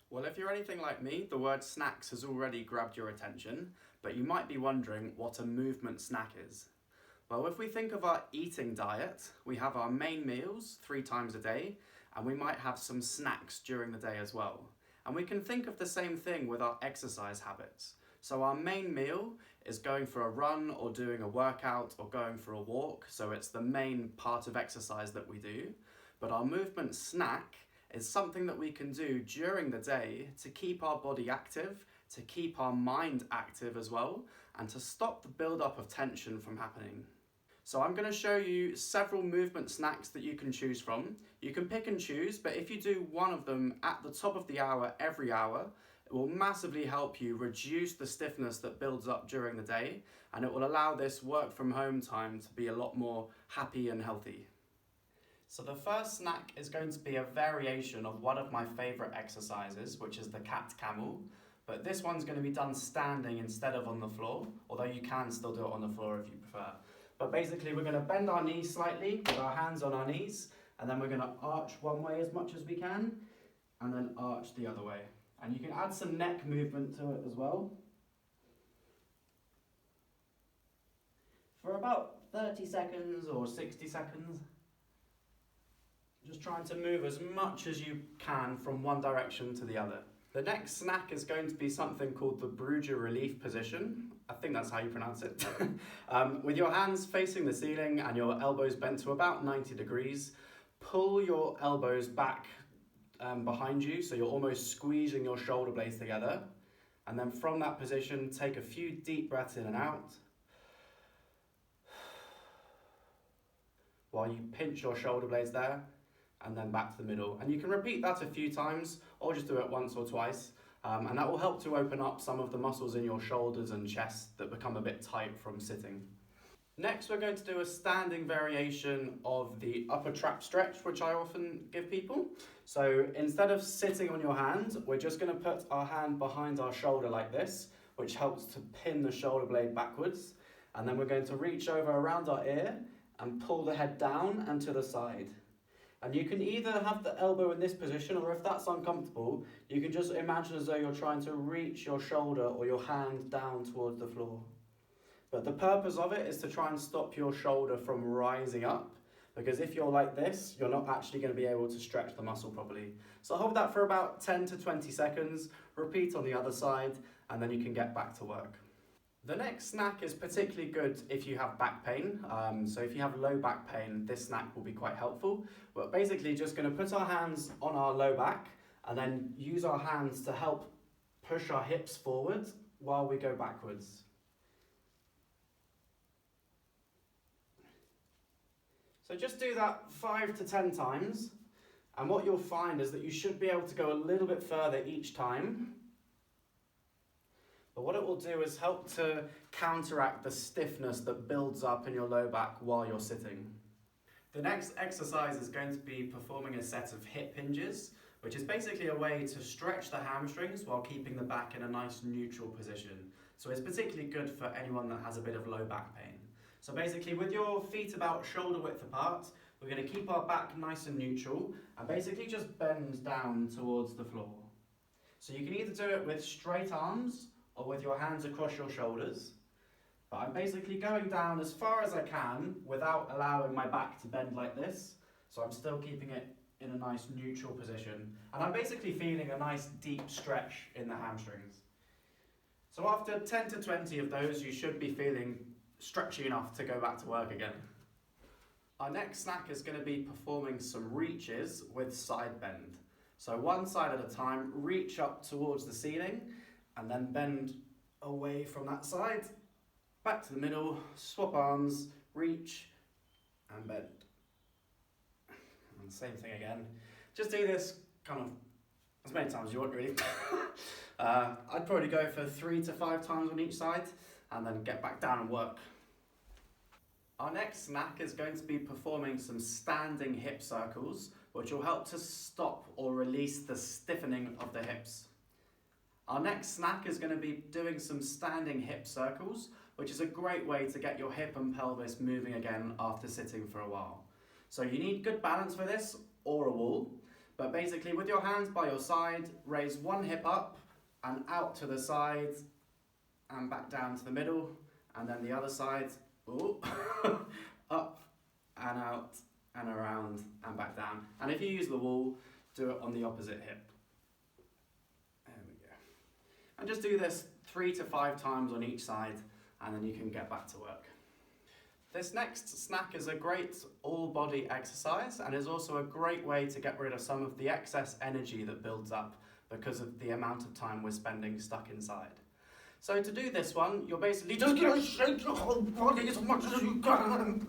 Well, if you're anything like me, the word snacks has already grabbed your attention, but you might be wondering what a movement snack is. Well, if we think of our eating diet, we have our main meals 3 times a day, and we might have some snacks during the day as well. And we can think of the same thing with our exercise habits. So our main meal is going for a run or doing a workout or going for a walk, so it's the main part of exercise that we do. But our movement snack is something that we can do during the day to keep our body active, to keep our mind active as well, and to stop the build-up of tension from happening. So I'm going to show you several movement snacks that you can choose from. You can pick and choose, but if you do one of them at the top of the hour every hour, it will massively help you reduce the stiffness that builds up during the day, and it will allow this work from home time to be a lot more happy and healthy. So the first snack is going to be a variation of one of my favourite exercises, which is the Cat Camel. But this one's going to be done standing instead of on the floor, although you can still do it on the floor if you prefer. But basically we're going to bend our knees slightly with our hands on our knees, and then we're going to arch one way as much as we can, and then arch the other way. And you can add some neck movement to it as well. For about 30 seconds or 60 seconds. Just trying to move as much as you can from one direction to the other. The next snack is going to be something called the Brugger relief position. I think that's how you pronounce it. With your hands facing the ceiling and your elbows bent to about 90 degrees, pull your elbows back behind you, so you're almost squeezing your shoulder blades together. And then from that position, take a few deep breaths in and out, while you pinch your shoulder blades there, and then back to the middle. And you can repeat that a few times, or just do it once or twice, and that will help to open up some of the muscles in your shoulders and chest that become a bit tight from sitting. Next, we're going to do a standing variation of the upper trap stretch, which I often give people. So instead of sitting on your hand, we're just going to put our hand behind our shoulder like this, which helps to pin the shoulder blade backwards. And then we're going to reach over around our ear and pull the head down and to the side. And you can either have the elbow in this position, or if that's uncomfortable, you can just imagine as though you're trying to reach your shoulder or your hand down towards the floor. But the purpose of it is to try and stop your shoulder from rising up, because if you're like this, you're not actually going to be able to stretch the muscle properly. So hold that for about 10 to 20 seconds, repeat on the other side, and then you can get back to work. The next snack is particularly good if you have back pain. So if you have low back pain, this snack will be quite helpful. We're basically just going to put our hands on our low back and then use our hands to help push our hips forward while we go backwards. So just do that 5 to 10 times, and what you'll find is that you should be able to go a little bit further each time. But what it will do is help to counteract the stiffness that builds up in your low back while you're sitting. The next exercise is going to be performing a set of hip hinges, which is basically a way to stretch the hamstrings while keeping the back in a nice neutral position. So it's particularly good for anyone that has a bit of low back pain. So basically with your feet about shoulder width apart, we're going to keep our back nice and neutral and basically just bend down towards the floor. So you can either do it with straight arms or with your hands across your shoulders. But I'm basically going down as far as I can without allowing my back to bend like this. So I'm still keeping it in a nice neutral position. And I'm basically feeling a nice deep stretch in the hamstrings. So after 10 to 20 of those, you should be feeling stretchy enough to go back to work again. Our next snack is going to be performing some reaches with side bend. So one side at a time, reach up towards the ceiling and then bend away from that side, back to the middle, swap arms, reach and bend. And same thing again. Just do this kind of as many times as you want really. I'd probably go for 3 to 5 times on each side and then get back down and work. Our next snack is going to be performing some standing hip circles, which will help to stop or release the stiffening of the hips. Our next snack is going to be doing some standing hip circles, which is a great way to get your hip and pelvis moving again after sitting for a while. So you need good balance for this or a wall, But basically with your hands by your side, raise one hip up and out to the side and back down to the middle, and then the other side, ooh, up and out and around and back down. And if you use the wall, do it on the opposite hip. There we go. And just do this 3 to 5 times on each side, and then you can get back to work. This next snack is a great all-body exercise and is also a great way to get rid of some of the excess energy that builds up because of the amount of time we're spending stuck inside. So to do this one, you're basically just going to shake your whole body as much as you can.